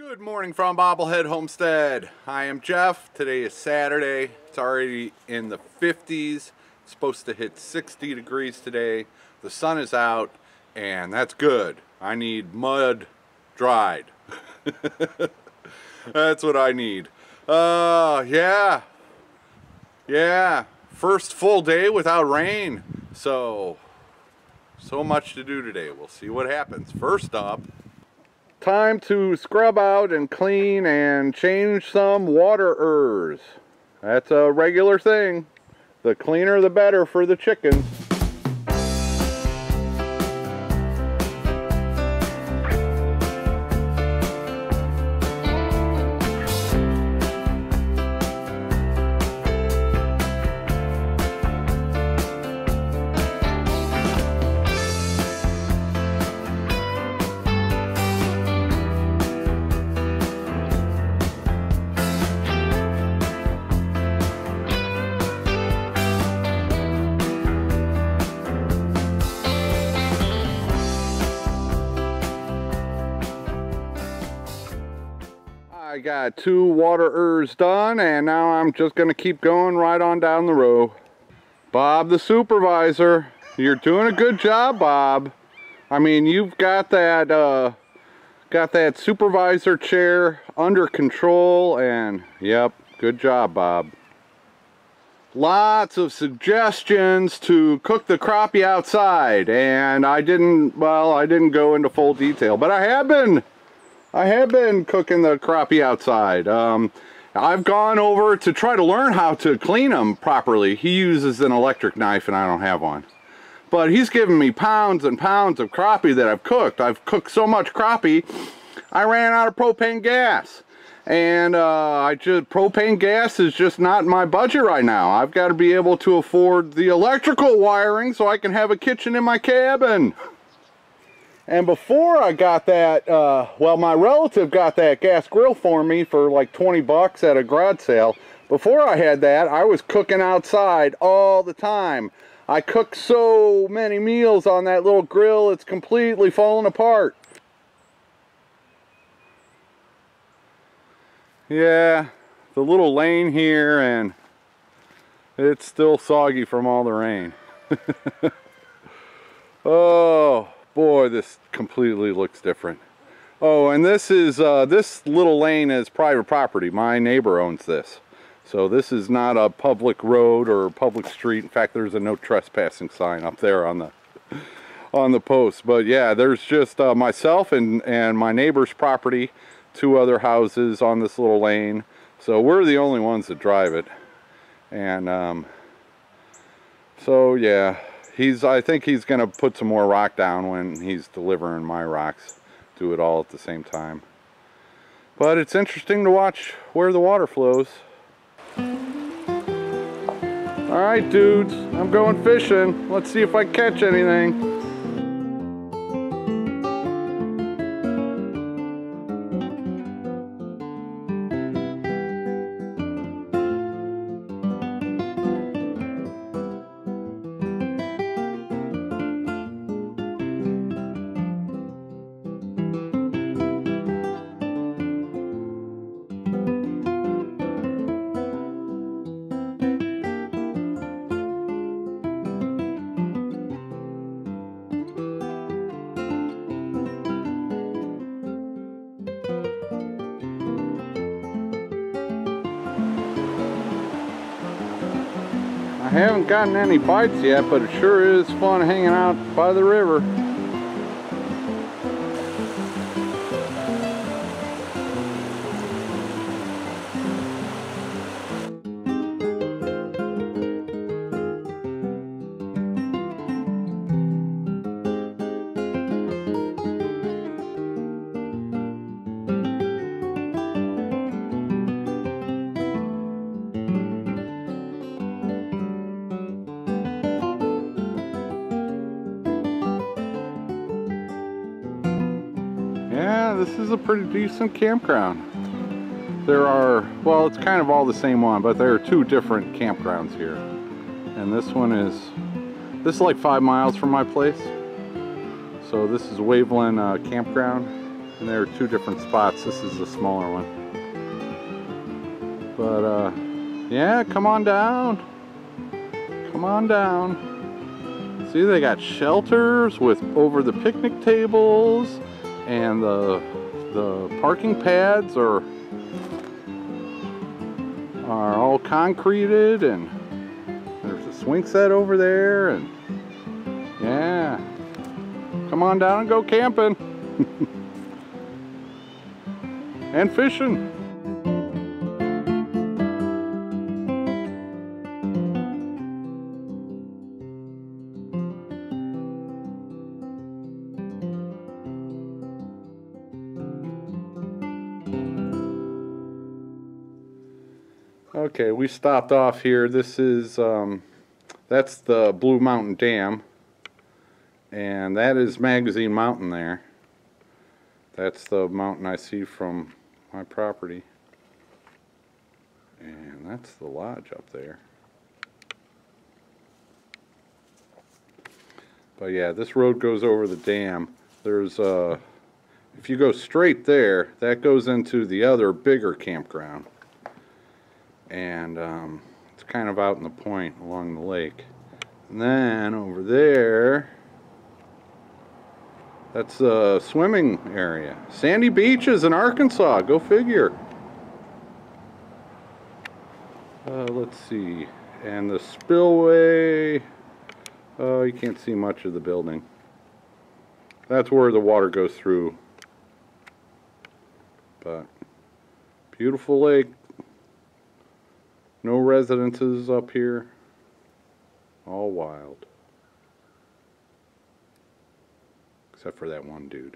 Good morning from Bobblehead Homestead. I am Jeff. Today is Saturday. It's already in the 50s. It's supposed to hit 60 degrees today. The sun is out, and that's good. I need mud dried. That's what I need. Yeah. First full day without rain. So much to do today. We'll see what happens. First up, time to scrub out and clean and change some waterers. That's a regular thing. The cleaner the better for the chickens. I got 2 waterers done, and now I'm just going to keep going right on down the row. Bob the supervisor, you're doing a good job, Bob. I mean, you've got that supervisor chair under control, and yep, good job, Bob. Lots of suggestions to cook the crappie outside, and I didn't go into full detail, but I have been cooking the crappie outside. I've gone over to try to learn how to clean them properly. He uses an electric knife and I don't have one. But he's given me pounds and pounds of crappie that I've cooked. I've cooked so much crappie, I ran out of propane gas. And propane gas is just not in my budget right now. I've got to be able to afford the electrical wiring so I can have a kitchen in my cabin. And before I got that, my relative got that gas grill for me for like 20 bucks at a garage sale. Before I had that, I was cooking outside all the time. I cooked so many meals on that little grill, it's completely falling apart. Yeah, the little lane here, and it's still soggy from all the rain. Oh boy, this completely looks different. Oh, and this little lane is private property. My neighbor owns this. So this is not a public road or public street. In fact, there's a no trespassing sign up there on the post. But yeah, there's just myself and my neighbor's property, 2 other houses on this little lane. So we're the only ones that drive it. And so yeah. I think he's going to put some more rock down when he's delivering my rocks. Do it all at the same time. But it's interesting to watch where the water flows. Alright dudes, I'm going fishing. Let's see if I catch anything. I haven't gotten any bites yet, but it sure is fun hanging out by the river. Yeah, this is a pretty decent campground. There are, well, it's kind of all the same one, but there are 2 different campgrounds here. And this is like 5 miles from my place. So this is Waveland Campground. And there are two different spots. This is the smaller one. But yeah, come on down. Come on down. See, they got shelters with over the picnic tables, and the parking pads are all concreted, and there's a swing set over there, and yeah, come on down and go camping and fishing. Okay, we stopped off here. This is that's the Blue Mountain Dam, and that is Magazine Mountain there. That's the mountain I see from my property, and that's the lodge up there. But yeah, this road goes over the dam. There's if you go straight there, that goes into the other bigger campground. And it's kind of out in the point along the lake. And then over there, that's the swimming area. Sandy beaches in Arkansas, go figure. Let's see, and the spillway, oh, you can't see much of the building. That's where the water goes through. But beautiful lake. No residences up here, all wild, except for that one dude.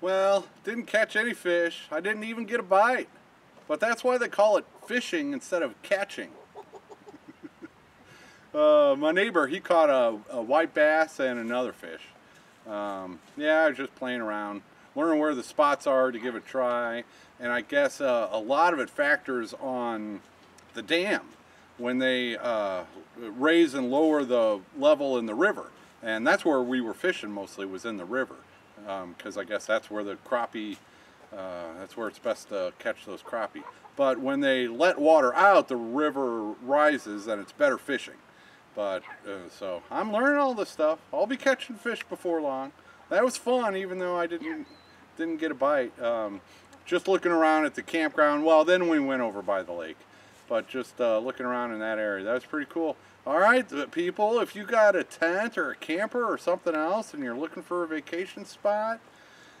Well, didn't catch any fish. I didn't even get a bite, but that's why they call it fishing instead of catching. My neighbor, he caught a white bass and another fish. Yeah, I was just playing around, learning where the spots are to give it a try. And I guess a lot of it factors on the dam when they raise and lower the level in the river. And that's where we were fishing mostly, was in the river. Because I guess that's where the crappie, that's where it's best to catch those crappie. But when they let water out, the river rises and it's better fishing. But so I'm learning all this stuff. I'll be catching fish before long. That was fun, even though I didn't get a bite. Just looking around at the campground. Well, then we went over by the lake, but just looking around in that area. That was pretty cool. All right, people, if you got a tent or a camper or something else and you're looking for a vacation spot,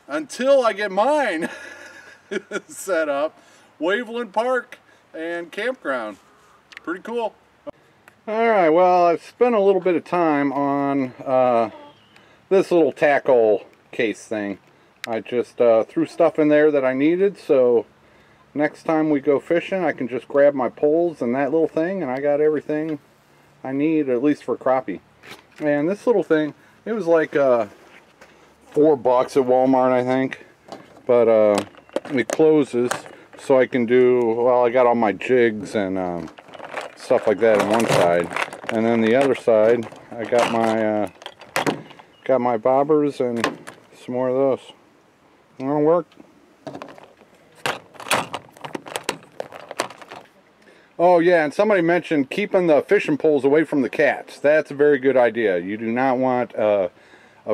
until I get mine set up, Waveland Park and Campground. Pretty cool. All right, well, I've spent a little bit of time on this little tackle case thing. I just threw stuff in there that I needed, so next time we go fishing I can just grab my poles and that little thing, and I got everything I need, at least for crappie. And this little thing, it was like $4 at Walmart, I think, but it closes so I can do, well, I got all my jigs and stuff like that on one side, and then the other side I got my bobbers and some more of those. It'll work. Oh yeah, and somebody mentioned keeping the fishing poles away from the cats. That's a very good idea. You do not want a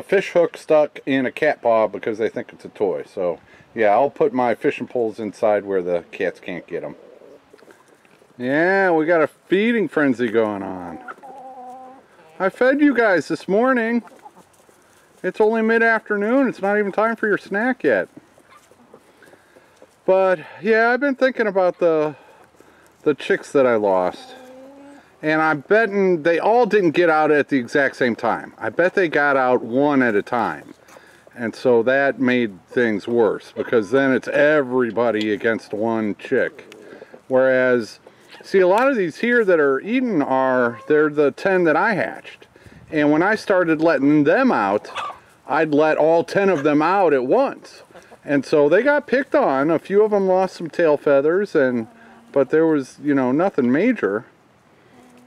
fish hook stuck in a cat paw because they think it's a toy. So yeah, I'll put my fishing poles inside where the cats can't get them. Yeah, we got a feeding frenzy going on. I fed you guys this morning. It's only mid-afternoon. It's not even time for your snack yet. But yeah, I've been thinking about the chicks that I lost. And I'm betting they all didn't get out at the exact same time. I bet they got out one at a time. And so that made things worse, because then it's everybody against one chick. Whereas, see, a lot of these here that are eaten they're the 10 that I hatched. And when I started letting them out, I'd let all 10 of them out at once. And so they got picked on. A few of them lost some tail feathers, but there was, you know, nothing major.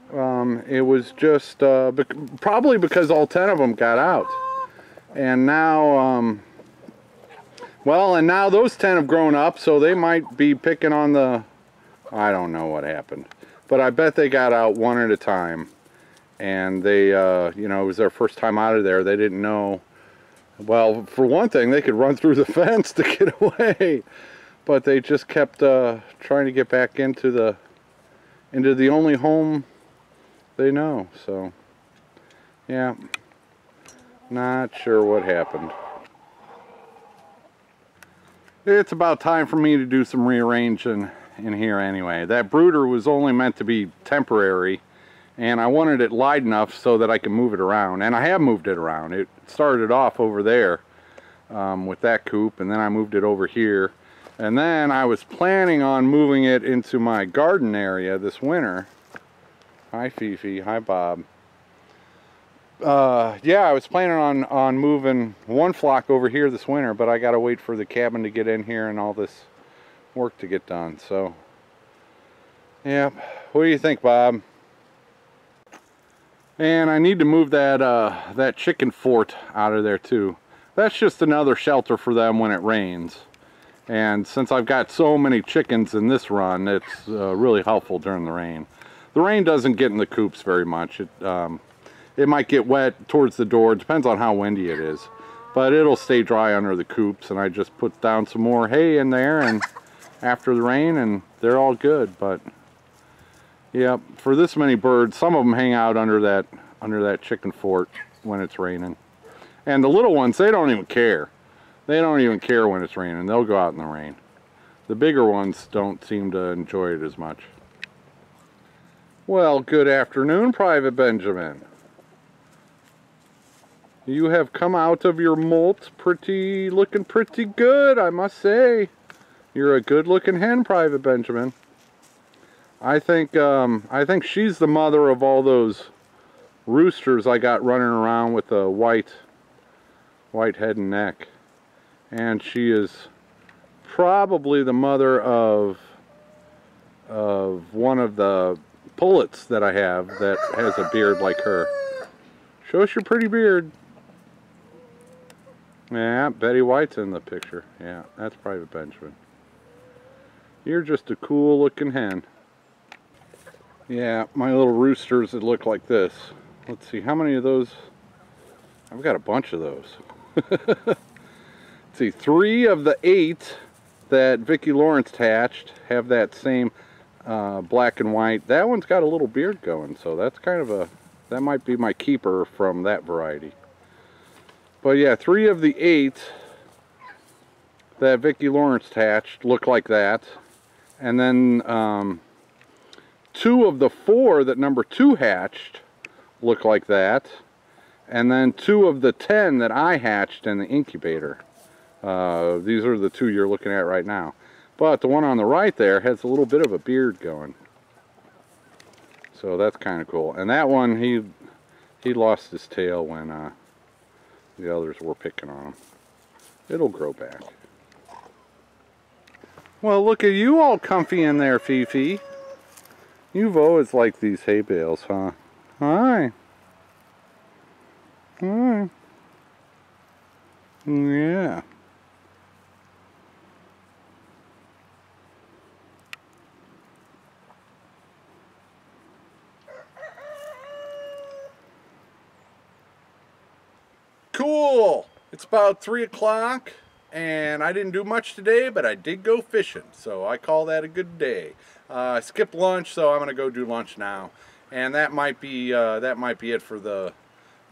It was just probably because all 10 of them got out. And now, well, and now those 10 have grown up, so they might be picking on the, I don't know what happened. But I bet they got out one at a time. And they, you know, it was their first time out of there. They didn't know, well, for one thing, they could run through the fence to get away. But they just kept trying to get back into the only home they know. So, yeah, not sure what happened. It's about time for me to do some rearranging in here anyway. That brooder was only meant to be temporary, and I wanted it light enough so that I can move it around. And I have moved it around. It started off over there with that coop, and then I moved it over here. And then I was planning on moving it into my garden area this winter. Hi Fifi, hi Bob. Yeah, I was planning on moving one flock over here this winter, but I gotta wait for the cabin to get in here and all this work to get done. So, yeah, what do you think, Bob? And I need to move that that chicken fort out of there too. That's just another shelter for them when it rains. And since I've got so many chickens in this run, it's really helpful during the rain. The rain doesn't get in the coops very much. It might get wet towards the door. It depends on how windy it is. But it'll stay dry under the coops, and I just put down some more hay in there and after the rain, and they're all good. But yeah, for this many birds, some of them hang out under that chicken fort when it's raining. And the little ones, they don't even care. They don't even care when it's raining. They'll go out in the rain. The bigger ones don't seem to enjoy it as much. Well, good afternoon, Private Benjamin. You have come out of your molt looking pretty good, I must say. You're a good-looking hen, Private Benjamin. I think she's the mother of all those roosters I got running around with a white head and neck. And she is probably the mother of one of the pullets that I have that has a beard like her. Show us your pretty beard. Yeah, Betty White's in the picture. Yeah, that's Private Benjamin. You're just a cool looking hen. Yeah, my little roosters that look like this. Let's see, how many of those? I've got a bunch of those. Let's see, 3 of the 8 that Vicki Lawrence hatched have that same black and white. That one's got a little beard going, so that's kind of that might be my keeper from that variety. But yeah, 3 of the 8 that Vicki Lawrence hatched look like that. And then 2 of the 4 that number 2 hatched look like that. And then 2 of the 10 that I hatched in the incubator. These are the 2 you're looking at right now. But the one on the right there has a little bit of a beard going. So that's kind of cool. And that one, he lost his tail when the others were picking on him. It'll grow back. Well, look at you all comfy in there, Fifi. You've always liked these hay bales, huh? Hi. Hi. Yeah. Cool. It's about 3 o'clock, and I didn't do much today, but I did go fishing, so I call that a good day. I skipped lunch, so I'm gonna go do lunch now, and that might be it for the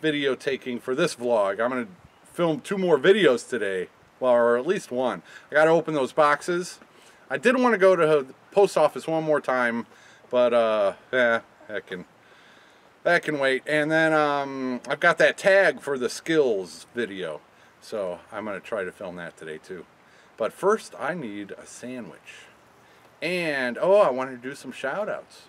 video taking for this vlog. I'm gonna film 2 more videos today, well, or at least 1. I gotta open those boxes. I did want to go to the post office one more time, but yeah, that can wait. And then I've got that tag for the skills video, so I'm going to try to film that today too. But first I need a sandwich. And oh, I wanted to do some shout outs.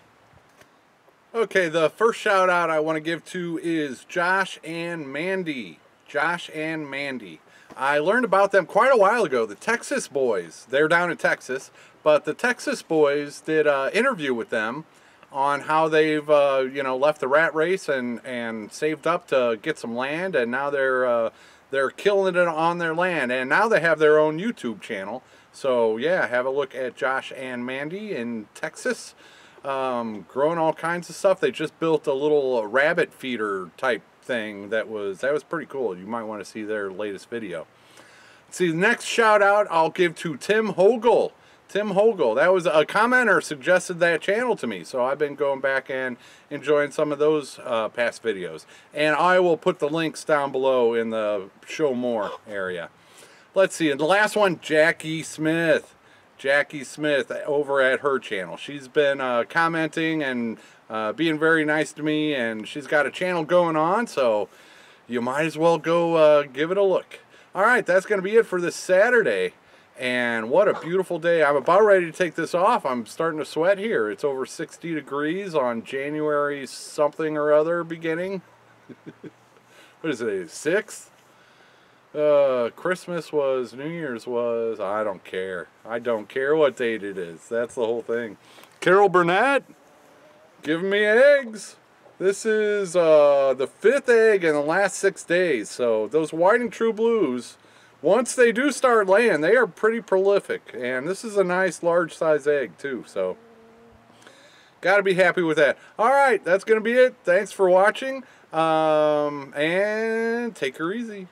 Okay, the first shout out I want to give to is Josh and Mandy. Josh and Mandy. I learned about them quite a while ago. The Texas boys, they're down in Texas, but the Texas boys did an interview with them on how they've you know, left the rat race and saved up to get some land, and now they're they're killing it on their land, and now they have their own YouTube channel. So yeah, have a look at Josh and Mandy in Texas, growing all kinds of stuff. They just built a little rabbit feeder type thing that was pretty cool. You might want to see their latest video. See, the next shout out I'll give to Tim Hogle. Tim Hogle, that was a commenter suggested that channel to me, so I've been going back and enjoying some of those past videos. And I will put the links down below in the show more area. Let's see, and the last one, Jackie Smith. Jackie Smith over at her channel. She's been commenting and being very nice to me, and she's got a channel going on, so you might as well go give it a look. Alright, that's going to be it for this Saturday. And what a beautiful day. I'm about ready to take this off. I'm starting to sweat here. It's over 60 degrees on January something or other beginning. What is it, 6th? Christmas was, New Year's was, I don't care. I don't care what date it is. That's the whole thing. Carol Burnett, giving me eggs. This is the 5th egg in the last 6 days. So those white and true blues, once they do start laying, they are pretty prolific. And this is a nice large size egg too. So got to be happy with that. Alright, that's going to be it. Thanks for watching. And take her easy.